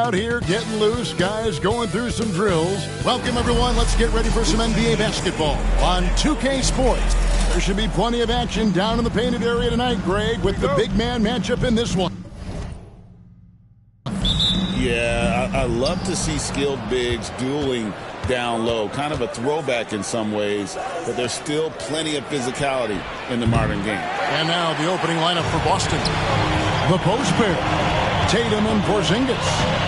out here getting loose. Guys going through some drills. Welcome, everyone. Let's get ready for some NBA basketball on 2K Sports. There should be plenty of action down in the painted area tonight, Greg, with the big man matchup in this one. Yeah, I love to see skilled bigs dueling down low. Kind of a throwback in some ways, but there's still plenty of physicality in the modern game. And now the opening lineup for Boston. The post pair, Tatum and Porzingis.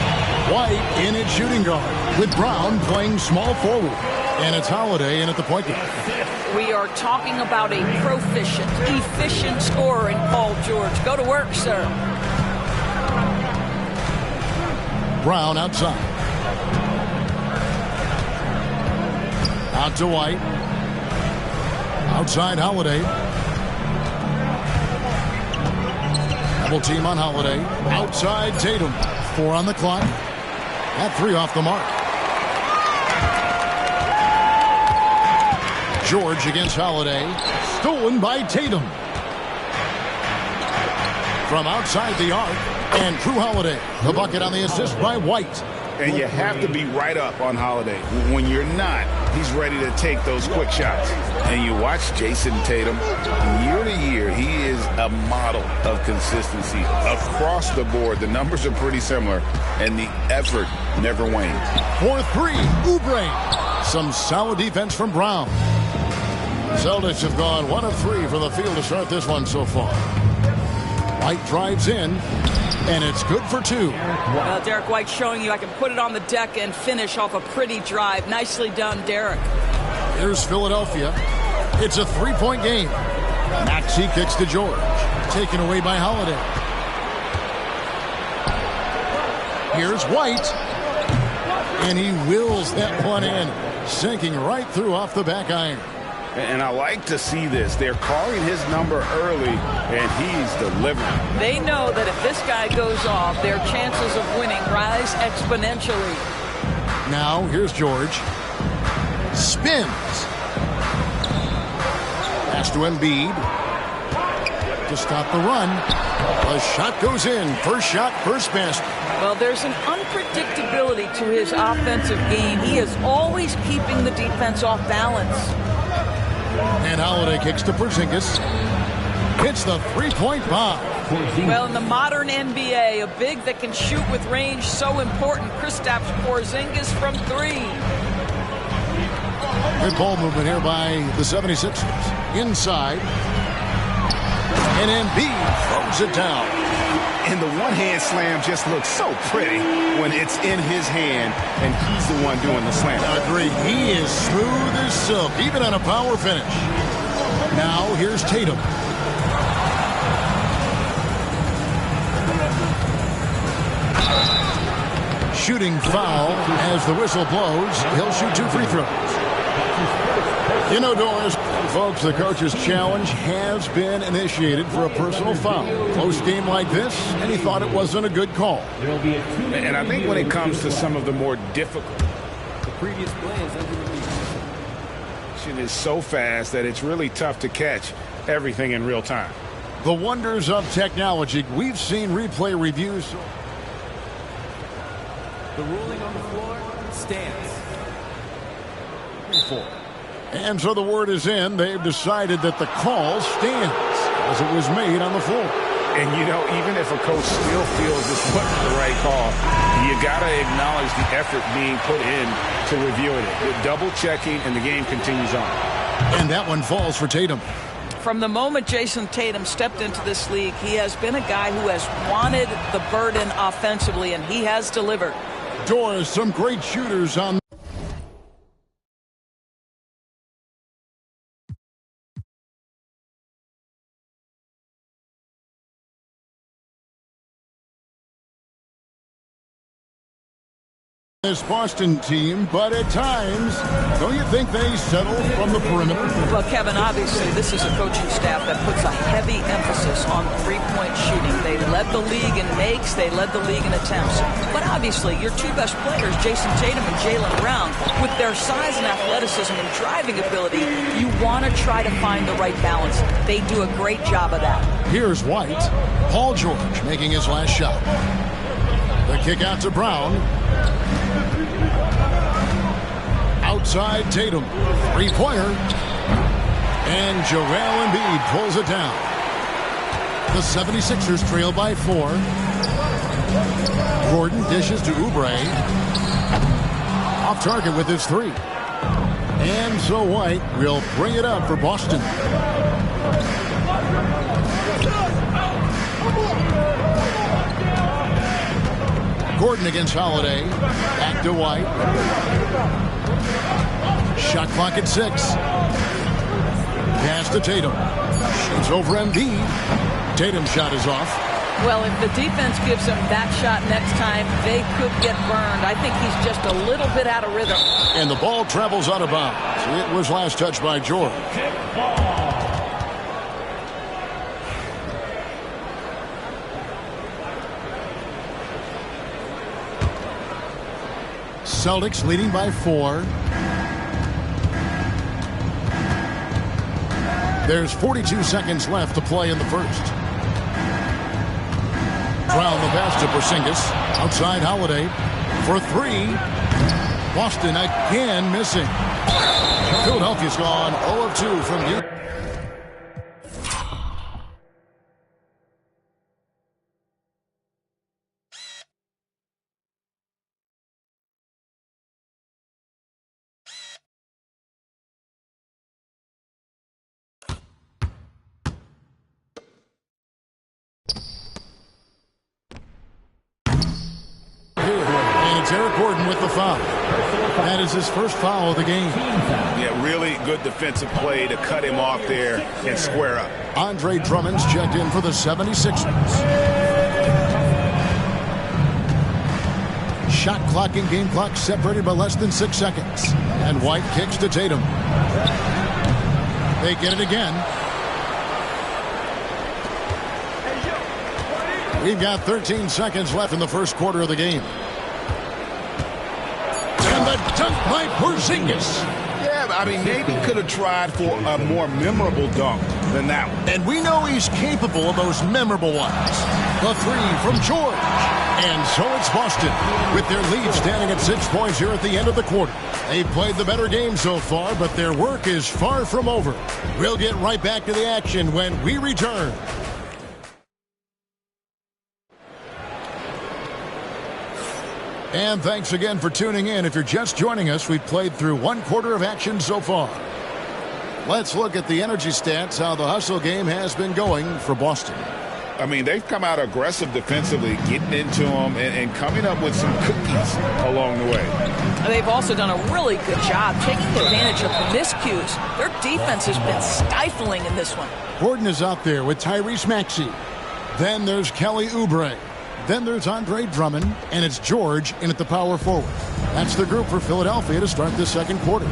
White in at shooting guard, with Brown playing small forward. And it's Holiday in at the point guard. We are talking about a proficient, efficient scorer in Paul George. Go to work, sir. Brown outside. Out to White. Outside Holiday. Double team on Holiday. Outside Tatum. 4 on the clock. At 3 off the mark. George against Holiday. Stolen by Tatum. From outside the arc. And Drew Holiday. The bucket on the assist by White. And you have to be right up on Holiday. When you're not, he's ready to take those quick shots. And you watch Jason Tatum, year to year, he is a model of consistency. Across the board, the numbers are pretty similar, and the effort never wanes. 4-3, Oubre. Some solid defense from Brown. Celtics have gone 1 of 3 from the field to start this one so far. White drives in, and it's good for 2. Well, Derek White showing you I can put it on the deck and finish off a pretty drive. Nicely done, Derek. Here's Philadelphia. It's a 3-point game. Maxey kicks to George. Taken away by Holiday. Here's White. And he wills that one in. Sinking right through off the back iron. And I like to see this. They're calling his number early, and he's delivering. They know that if this guy goes off, their chances of winning rise exponentially. Now, here's George. Spins. Pass to Embiid. To stop the run. A shot goes in. First shot, first basket. Well, there's an unpredictability to his offensive game. He is always keeping the defense off balance. And Holiday kicks to Porzingis. Hits the 3-point bomb. Well, in the modern NBA, a big that can shoot with range so important. Kristaps Porzingis from 3. Good ball movement here by the 76ers. Inside. And Embiid throws it down. And the one-hand slam just looks so pretty when it's in his hand, and he's the one doing the slam. Agreed. He is smooth as silk, even on a power finish. Now, here's Tatum. Shooting foul as the whistle blows. He'll shoot 2 free throws. You know, Doris, folks, the coach's challenge has been initiated for a personal foul. Close game like this, and he thought it wasn't a good call. And I think when it comes to some of the more difficult, the previous play is so fast that it's really tough to catch everything in real time. The wonders of technology. We've seen replay reviews. The ruling on the floor stands. 4. And so the word is in. They've decided that the call stands as it was made on the floor. And, you know, even if a coach still feels this wasn't the right call, you got to acknowledge the effort being put in to reviewing it. With double-checking, and the game continues on. And that one falls for Tatum. From the moment Jason Tatum stepped into this league, he has been a guy who has wanted the burden offensively, and he has delivered. Doris, some great shooters on this Boston team, but at times, don't you think they settle from the perimeter? Well, Kevin, obviously, this is a coaching staff that puts a heavy emphasis on three-point shooting. They led the league in makes, they led the league in attempts. But obviously, your 2 best players, Jason Tatum and Jaylen Brown, with their size and athleticism and driving ability, you want to try to find the right balance. They do a great job of that. Here's White. Paul George making his last shot. The kick out to Brown. Outside Tatum. Three-pointer. And Joel Embiid pulls it down. The 76ers trail by 4. Gordon dishes to Oubre. Off target with his 3. And so White will bring it up for Boston. Gordon against Holiday. Back to White. Shot clock at 6. Pass to Tatum. Shoots over Embiid. Tatum's shot is off. Well, if the defense gives him that shot next time, they could get burned. I think he's just a little bit out of rhythm. And the ball travels out of bounds. It was last touched by George. Celtics leading by 4. There's 42 seconds left to play in the first. Brown the pass to Porzingis. Outside Holiday for 3. Boston again missing. Philadelphia's gone 0 of 2 from deep. Gordon with the foul. That is his first foul of the game. Yeah, really good defensive play to cut him off there and square up. Andre Drummond's checked in for the 76ers. Shot clock and game clock separated by less than 6 seconds. And White kicks to Tatum. They get it again. We've got 13 seconds left in the first quarter of the game. And the dunk by Porzingis. Yeah, I mean, maybe could have tried for a more memorable dunk than that one. And we know he's capable of those memorable ones. The 3 from George. And so it's Boston with their lead standing at 6 points here at the end of the quarter. They've played the better game so far, but their work is far from over. We'll get right back to the action when we return. And thanks again for tuning in. If you're just joining us, we've played through 1 quarter of action so far. Let's look at the energy stats, how the hustle game has been going for Boston. I mean, they've come out aggressive defensively, getting into them and coming up with some cookies along the way. They've also done a really good job taking advantage of the miscues. Their defense has been stifling in this one. Gordon is out there with Tyrese Maxey. Then there's Kelly Oubre. Then there's Andre Drummond, and it's George in at the power forward. That's the group for Philadelphia to start this second quarter.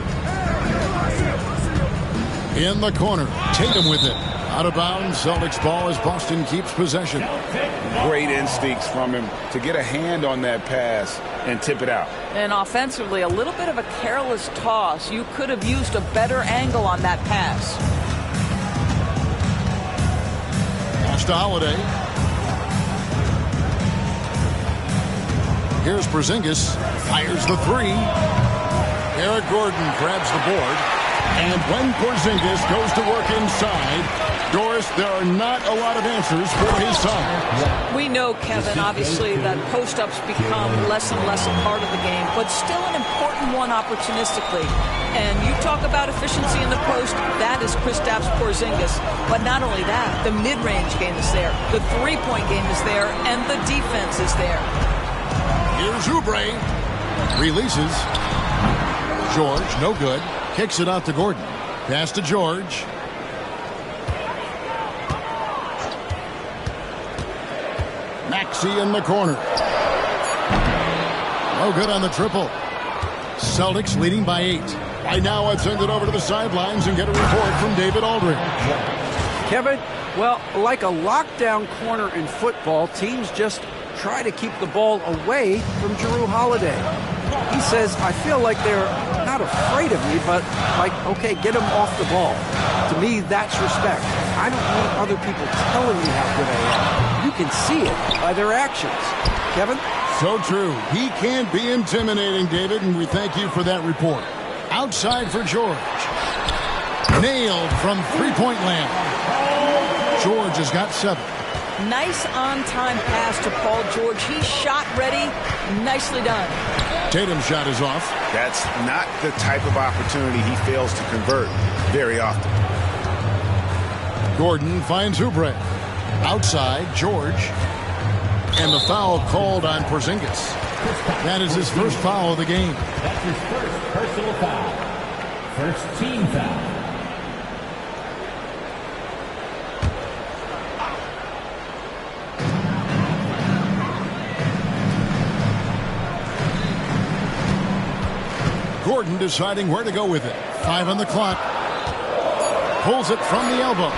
In the corner, Tatum with it. Out of bounds, Celtics ball as Boston keeps possession. Great instincts from him to get a hand on that pass and tip it out. And offensively, a little bit of a careless toss. You could have used a better angle on that pass. Pass to Holiday. Here's Porzingis, fires the 3. Eric Gordon grabs the board. And when Porzingis goes to work inside, Doris, there are not a lot of answers for his side. We know, Kevin, obviously, that post-ups become less and less a part of the game, but still an important one opportunistically. And you talk about efficiency in the post, that is Kristaps Porzingis. But not only that, the mid-range game is there, the three-point game is there, and the defense is there. Here's Oubre. Releases. George, no good. Kicks it out to Gordon. Pass to George. Maxey in the corner. No good on the triple. Celtics leading by 8. Right now, let's send it over to the sidelines and get a report from David Aldridge. Kevin, well, like a lockdown corner in football, teams just try to keep the ball away from Jrue Holiday. He says, I feel like they're not afraid of me, but like, okay, get him off the ball. To me, that's respect. I don't need other people telling me how good I am. You can see it by their actions. Kevin? So true. He can be intimidating, David, and we thank you for that report. Outside for George. Nailed from three-point land. George has got 7. Nice on-time pass to Paul George. He's shot ready. Nicely done. Tatum's shot is off. That's not the type of opportunity he fails to convert very often. Gordon finds Oubre. Outside, George. And the foul called on Porzingis. That is his first foul of the game. That's his first personal foul. First team foul. Gordon deciding where to go with it. 5 on the clock. Pulls it from the elbow.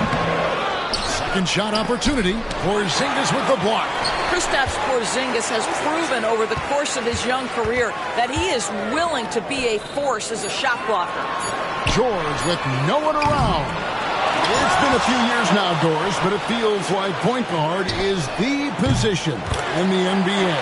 Second shot opportunity. Porzingis with the block. Kristaps Porzingis has proven over the course of his young career that he is willing to be a force as a shot blocker. George with no one around. It's been a few years now, Doris, but it feels like point guard is the position in the NBA.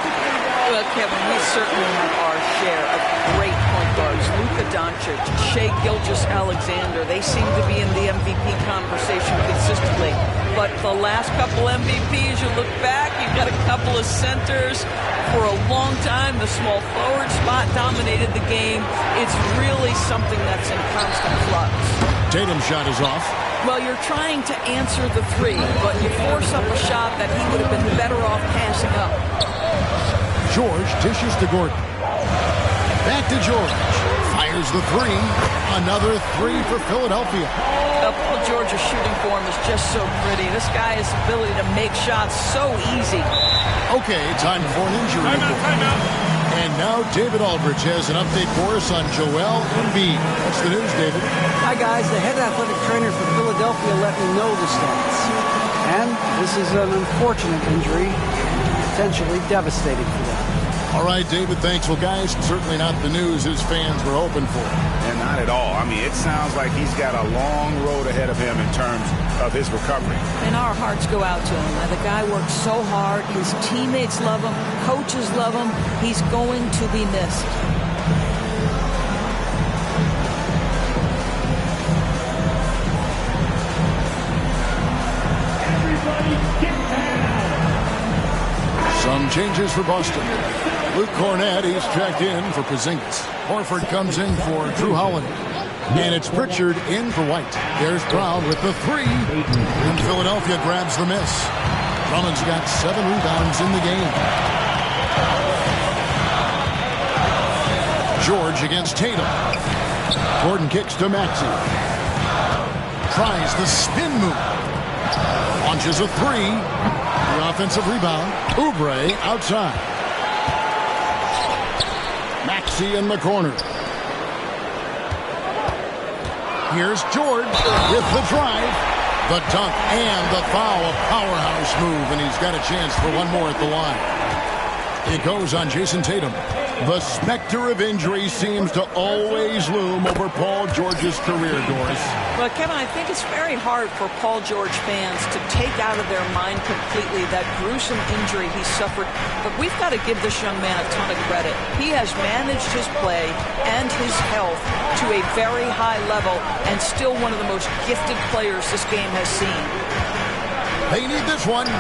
Well, Kevin, we certainly have our share of great point guards. Luka Doncic, Shai Gilgeous-Alexander, they seem to be in the MVP conversation consistently. But the last couple MVPs, you look back, you've got a couple of centers. For a long time, the small forward spot dominated the game. It's really something that's in constant flux. Tatum's shot is off. Well, you're trying to answer the three, but you force up a shot that he would have been better off passing up. George dishes to Gordon. Back to George. Fires the 3. Another 3 for Philadelphia. Paul George's shooting form is just so pretty. This guy has the ability to make shots so easy. Okay, time for an injury report. And now David Aldridge has an update for us on Joel Embiid. What's the news, David? Hi, guys. The head athletic trainer for Philadelphia let me know the stats. And this is an unfortunate injury, potentially devastating for them. All right, David, thanks. Well, guys, certainly not the news his fans were hoping for. And not at all. I mean, it sounds like he's got a long road ahead of him in terms of his recovery. And our hearts go out to him. Now, the guy worked so hard. His teammates love him. Coaches love him. He's going to be missed. Everybody get down. Some changes for Boston. Luke Cornett, he's checked in for Porzingis. Horford comes in for Drew Holiday. And it's Pritchard in for White. There's Brown with the 3. And Philadelphia grabs the miss. Drummond's got 7 rebounds in the game. George against Tatum. Gordon kicks to Maxey. Tries the spin move. Launches a 3. The offensive rebound. Oubre outside. Maxey in the corner. Here's George with the drive. The dunk and the foul. A powerhouse move, and he's got a chance for one more at the line. It goes on Jason Tatum. The specter of injury seems to always loom over Paul George's career, Doris. Well, Kevin, I think it's very hard for Paul George fans to take out of their mind completely that gruesome injury he suffered. But we've got to give this young man a ton of credit. He has managed his play and his health to a very high level and still one of the most gifted players this game has seen. They need this one.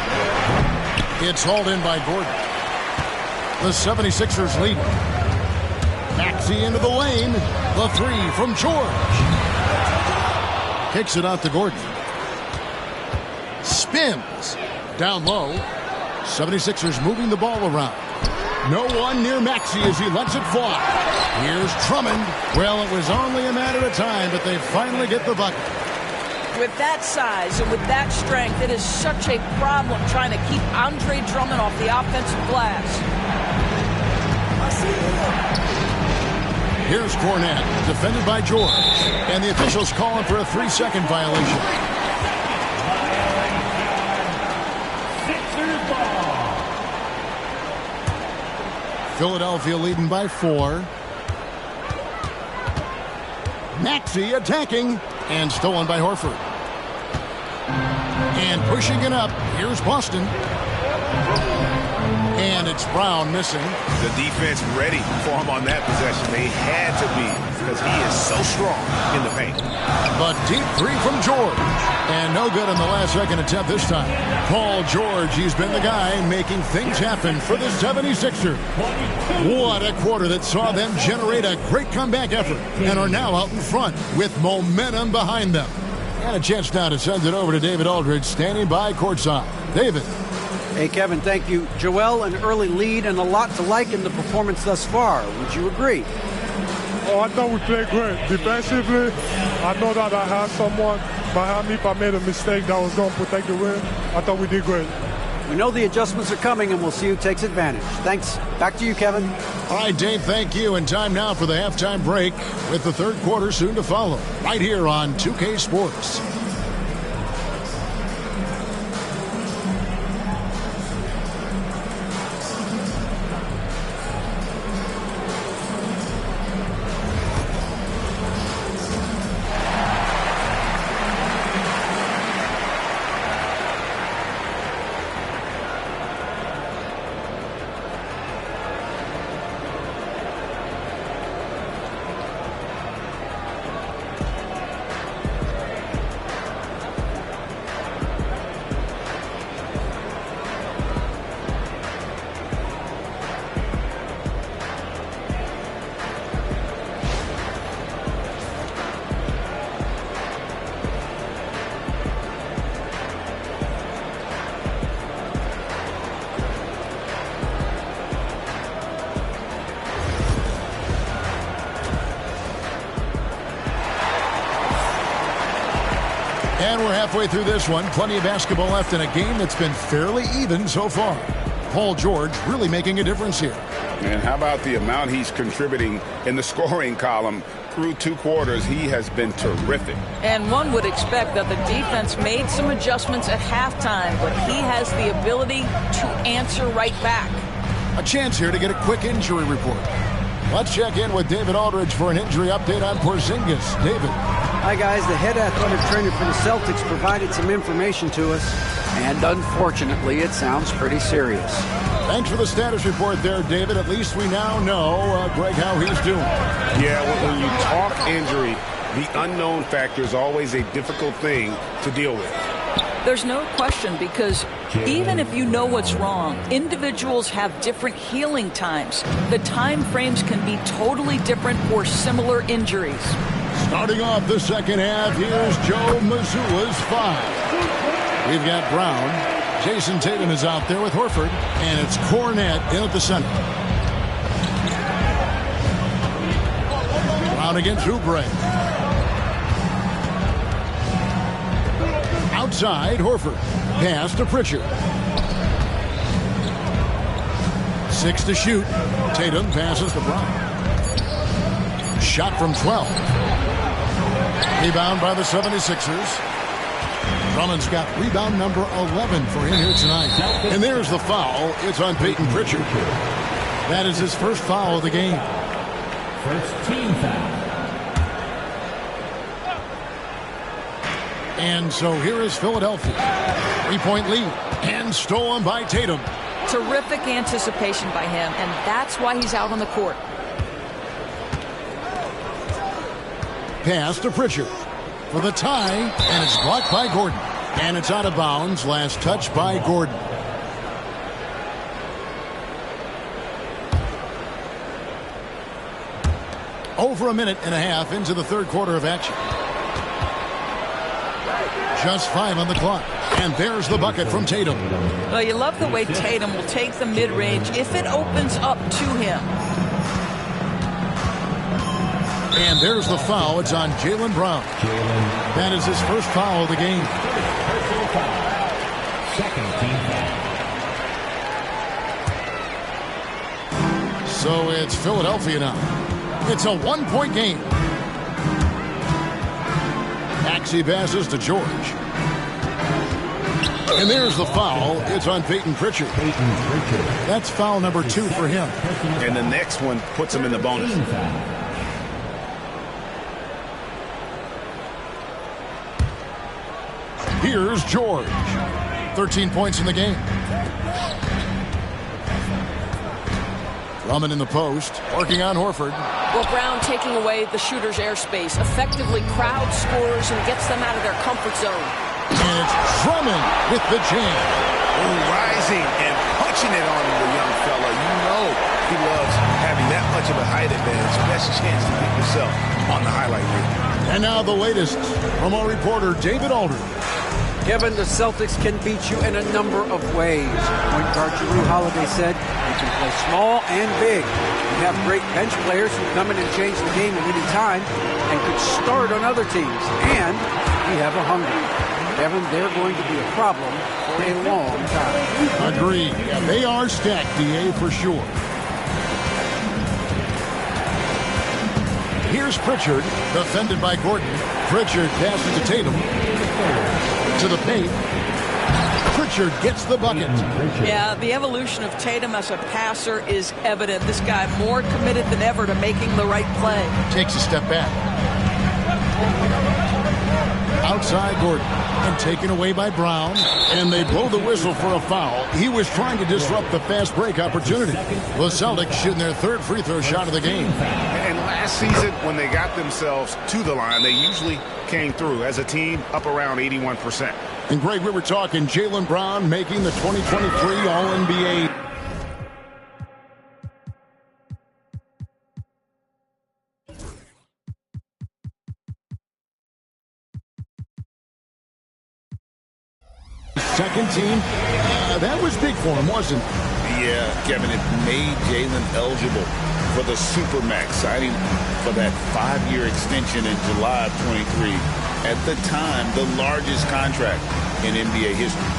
It's hauled in by Gordon. The 76ers lead. Maxey into the lane. The 3 from George. Kicks it out to Gordon. Spins. Down low. 76ers moving the ball around. No one near Maxey as he lets it fly. Here's Drummond. Well, it was only a matter of time, but they finally get the bucket. With that size and with that strength, it is such a problem trying to keep Andre Drummond off the offensive glass. Here's Cornett, defended by George. And the officials calling for a 3-second violation. Sixers ball. Philadelphia leading by 4. Maxey attacking. And stolen by Horford. And pushing it up. Here's Boston. And it's Brown missing. The defense ready for him on that possession. They had to be, because he is so strong in the paint. But deep three from George. And no good on the last second attempt this time. Paul George, he's been the guy making things happen for the 76ers. What a quarter that saw them generate a great comeback effort and are now out in front with momentum behind them. And a chance now to send it over to David Aldridge, standing by courtside. David. Hey, Kevin, thank you. Joel, an early lead and a lot to like in the performance thus far. Would you agree? Oh, I thought we played great. Defensively, I know that I had someone behind me. If I made a mistake that was going to protect the rim, I thought we did great. We know the adjustments are coming, and we'll see who takes advantage. Thanks. Back to you, Kevin. All right, Dave, thank you. And time now for the halftime break with the third quarter soon to follow right here on 2K Sports. And we're halfway through this one. Plenty of basketball left in a game that's been fairly even so far. Paul George really making a difference here. And how about the amount he's contributing in the scoring column through two quarters? He has been terrific. And one would expect that the defense made some adjustments at halftime, but he has the ability to answer right back. A chance here to get a quick injury report. Let's check in with David Aldridge for an injury update on Porzingis. David. Hi, guys. The head athletic trainer for the Celtics provided some information to us, and unfortunately, it sounds pretty serious. Thanks for the status report there, David. At least we now know, Greg, how he's doing. Yeah, when you talk injury, the unknown factor is always a difficult thing to deal with. There's no question, because even if you know what's wrong, individuals have different healing times. The time frames can be totally different for similar injuries. Starting off the second half, here's Joe Mazzulla's five. We've got Brown. Jason Tatum is out there with Horford, and it's Cornette in at the center. Brown against Oubre. Outside, Horford. Pass to Pritchard. 6 to shoot. Tatum passes to Brown. Shot from 12. Rebound by the 76ers. Drummond's got rebound number 11 for him here tonight. And there's the foul. It's on Peyton Pritchard. That is his first foul of the game. First team foul. And so here is Philadelphia. 3-point lead. And stolen by Tatum. Terrific anticipation by him, and that's why he's out on the court. Pass to Pritchard for the tie, and it's blocked by Gordon. And it's out of bounds. Last touch by Gordon. Over a minute and a half into the third quarter of action. Just 5 on the clock. And there's the bucket from Tatum. Well, you love the way Tatum will take the mid-range if it opens up to him. And there's the foul. It's on Jaylen Brown. That is his first foul of the game. Personal foul. Second team foul. So it's Philadelphia now. It's a 1-point game. Maxey passes to George. And there's the foul. It's on Peyton Pritchard. That's foul number 2 for him. And the next one puts him in the bonus. Here's George. 13 points in the game. Drummond in the post, working on Horford. Well, Brown taking away the shooter's airspace, effectively crowd scores and gets them out of their comfort zone. And it's Drummond with the jam. Rising and punching it on the young fella. You know he loves having that much of a height advantage. Best chance to get yourself on the highlight reel. And now the latest from our reporter, David Aldridge. Kevin, the Celtics can beat you in a number of ways. Point guard Jrue Holiday said you can play small and big. You have great bench players who come in and change the game at any time and could start on other teams. And we have a hunger. Kevin, they're going to be a problem for a long time. Agreed. Yeah, they are stacked, DA, for sure. Here's Pritchard, defended by Gordon. Pritchard passes to Tatum. To the paint. Pritchard gets the bucket. Yeah, the evolution of Tatum as a passer is evident. This guy more committed than ever to making the right play. Takes a step back. Outside Gordon. And taken away by Brown. And they blow the whistle for a foul. He was trying to disrupt the fast break opportunity. The Celtics shooting their third free throw shot of the game. And last season, when they got themselves to the line, they usually came through as a team up around 81%. And Greg, we were talking Jaylen Brown making the 2023 All-NBA. Second team, that was big for him, wasn't it? Yeah, Kevin, it made Jaylen eligible for the Supermax, signing for that 5-year extension in July of 23. At the time, the largest contract in NBA history.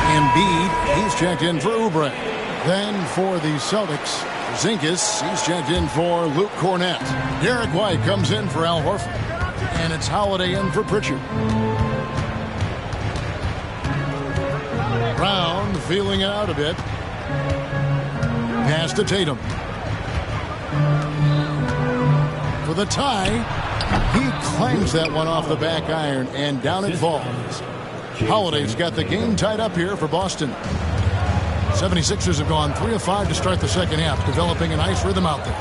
Embiid, he's checked in for Oubre. Then for the Celtics, Zinkis, he's checked in for Luke Cornett. Derek White comes in for Al Horford. And it's Holiday in for Pritchard. Brown feeling it out a bit. Pass to Tatum. For the tie, he clangs that one off the back iron, and down it falls. Holiday's got the game tied up here for Boston. 76ers have gone 3 of 5 to start the second half, developing a nice rhythm out there.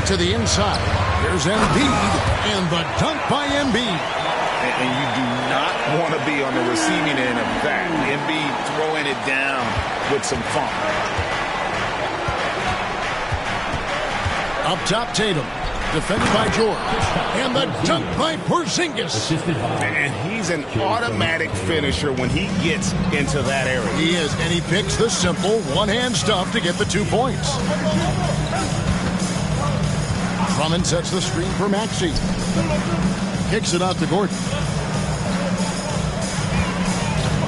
To the inside, here's Embiid, and the dunk by Embiid. And you do not want to be on the receiving end of that. Embiid throwing it down with some funk. Up top, Tatum. Defended by George. And the dunk by Porzingis. And he's an automatic finisher when he gets into that area. He is, and he picks the simple one-hand stuff to get the 2 points. Drummond sets the screen for Maxey. Kicks it out to Gordon.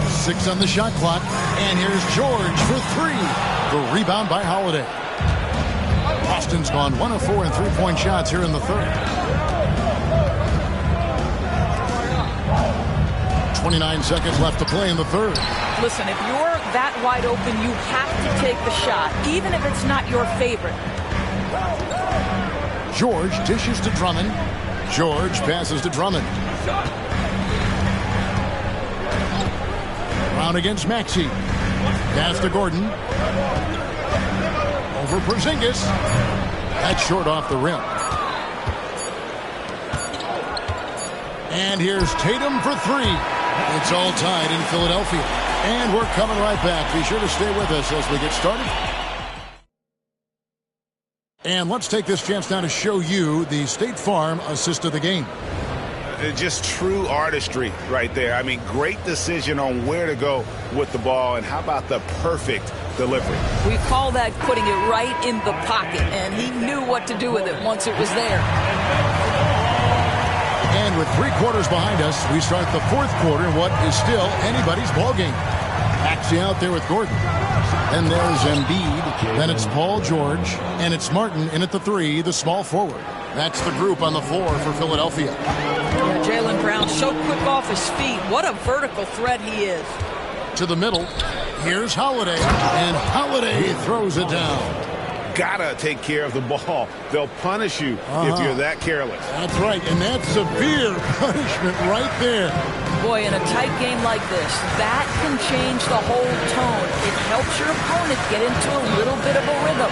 6 on the shot clock. And here's George for 3. The rebound by Holiday. Boston's gone 1 of 4 in three-point shots here in the third. 29 seconds left to play in the third. Listen, if you're that wide open, you have to take the shot, even if it's not your favorite. George dishes to Drummond. George passes to Drummond. Brown against Maxey. Pass to Gordon. Over Porzingis. That's short off the rim. And here's Tatum for 3. It's all tied in Philadelphia. And we're coming right back. Be sure to stay with us as we get started. And let's take this chance now to show you the State Farm assist of the game. Just true artistry right there. I mean, great decision on where to go with the ball, and how about the perfect delivery? We call that putting it right in the pocket, and he knew what to do with it once it was there. And with 3 quarters behind us, we start the 4th quarter in what is still anybody's ballgame. Actually out there with Gordon. And there's Embiid. Then it's Paul George. And it's Martin in at the 3, the small forward. That's the group on the floor for Philadelphia. Yeah, Jaylen Brown so quick off his feet. What a vertical threat he is. To the middle. Here's Holiday. And Holiday throws it down. Gotta take care of the ball. They'll punish you if you're that careless. That's right, and that's severe punishment right there. Boy, in a tight game like this, that can change the whole tone. It helps your opponent get into a little bit of a rhythm.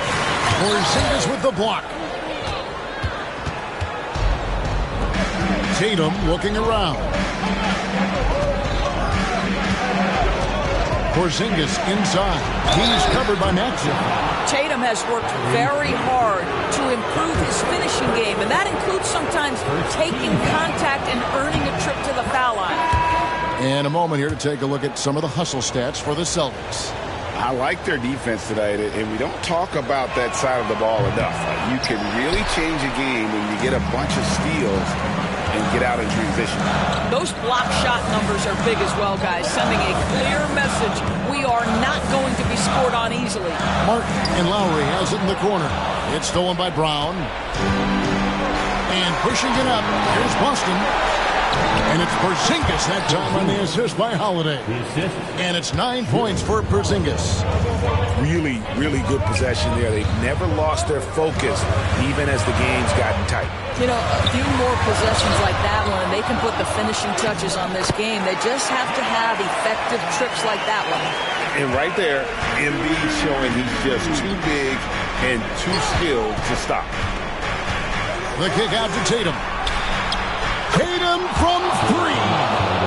Porzingis with the block. Tatum looking around. Porzingis inside. He's covered by Maxey. Tatum has worked very hard to improve his finishing game, and that includes sometimes taking contact and earning a trip to the foul line. And a moment here to take a look at some of the hustle stats for the Celtics. I like their defense tonight, and we don't talk about that side of the ball enough. You can really change a game when you get a bunch of steals and get out in transition. Those block shot numbers are big as well, guys, sending a clear message. We are not going to be scored on easily. Martin and Lowry has it in the corner. It's stolen by Brown. And pushing it up, here's Boston. And it's Porzingis that time on the assist by Holiday. And it's 9 points for Porzingis. Really, really good possession there. They've never lost their focus, even as the game's gotten tight. You know, a few more possessions like that one, and they can put the finishing touches on this game. They just have to have effective trips like that one. And right there, Embiid showing he's just too big and too skilled to stop. The kick out to Tatum. Tatum from 3.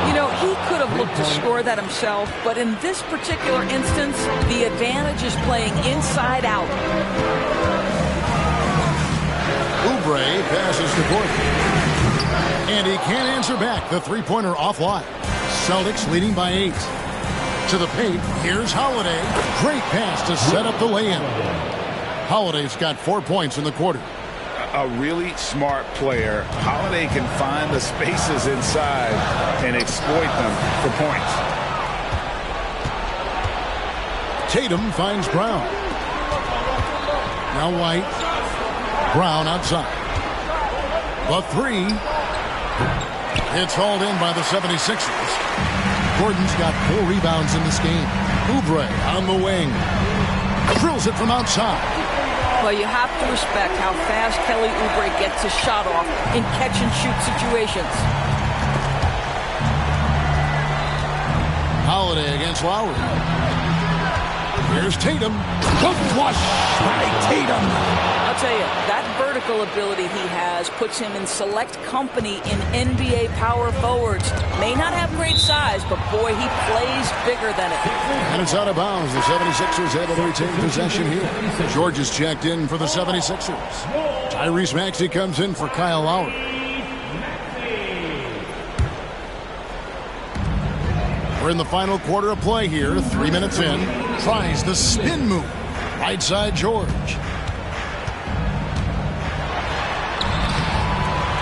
You know, he could have looked to score that himself, but in this particular instance, the advantage is playing inside out. Oubre passes to Gordon. And he can't answer back. The three-pointer offline. Celtics leading by 8. To the paint, here's Holiday. Great pass to set up the lay-in. Holiday's got 4 points in the quarter. A really smart player. Holiday can find the spaces inside and exploit them for points. Tatum finds Brown. Now White. Brown outside. The 3. It's hauled in by the 76ers. Gordon's got 4 rebounds in this game. Oubre on the wing. Drills it from outside. Well, you have to respect how fast Kelly Oubre gets his shot off in catch-and-shoot situations. Holiday against Lowry. Here's Tatum. The flush by Tatum. I'll tell you, that vertical ability he has puts him in select company in NBA power forwards. May not have great size, but boy, he plays bigger than it. And it's out of bounds. The 76ers able to retain possession here. George is checked in for the 76ers. Tyrese Maxey comes in for Kyle Lowry. We're in the final quarter of play here. 3 minutes in. Tries the spin move. Right side George.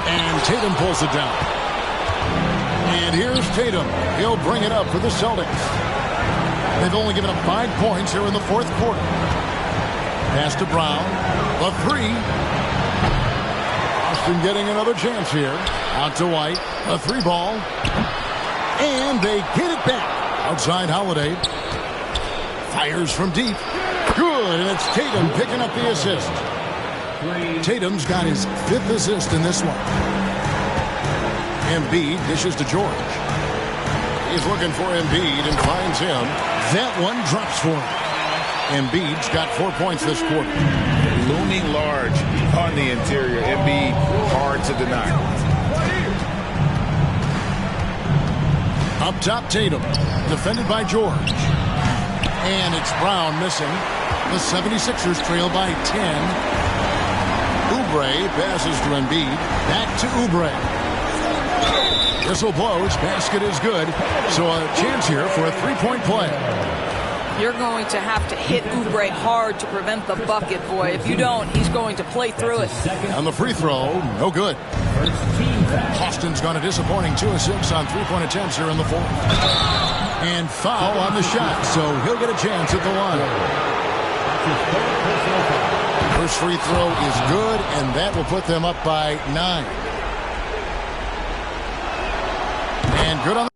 And Tatum pulls it down. And here's Tatum. He'll bring it up for the Celtics. They've only given up 5 points here in the 4th quarter. Pass to Brown. The 3. Boston getting another chance here. Out to White. A 3 ball. And they get it back. Outside Holiday. Fires from deep. Good. And it's Tatum picking up the assist. Tatum's got his 5th assist in this one. Embiid dishes to George. He's looking for Embiid and finds him. That one drops for him. Embiid's got 4 points this quarter. Looming large on the interior. Embiid, hard to deny. Up top, Tatum. Defended by George. And it's Brown missing. The 76ers trail by 10. Oubre passes to Embiid. Back to Oubre. Whistle blows. Basket is good. So a chance here for a 3-point play. You're going to have to hit Oubre hard to prevent the bucket, boy. If you don't, he's going to play through it. On the free throw, no good. Austin's gone a disappointing 2 of 6 on three-point attempts here in the fourth. And foul on the shot, so he'll get a chance at the line. First free throw is good, and that will put them up by 9. And good on the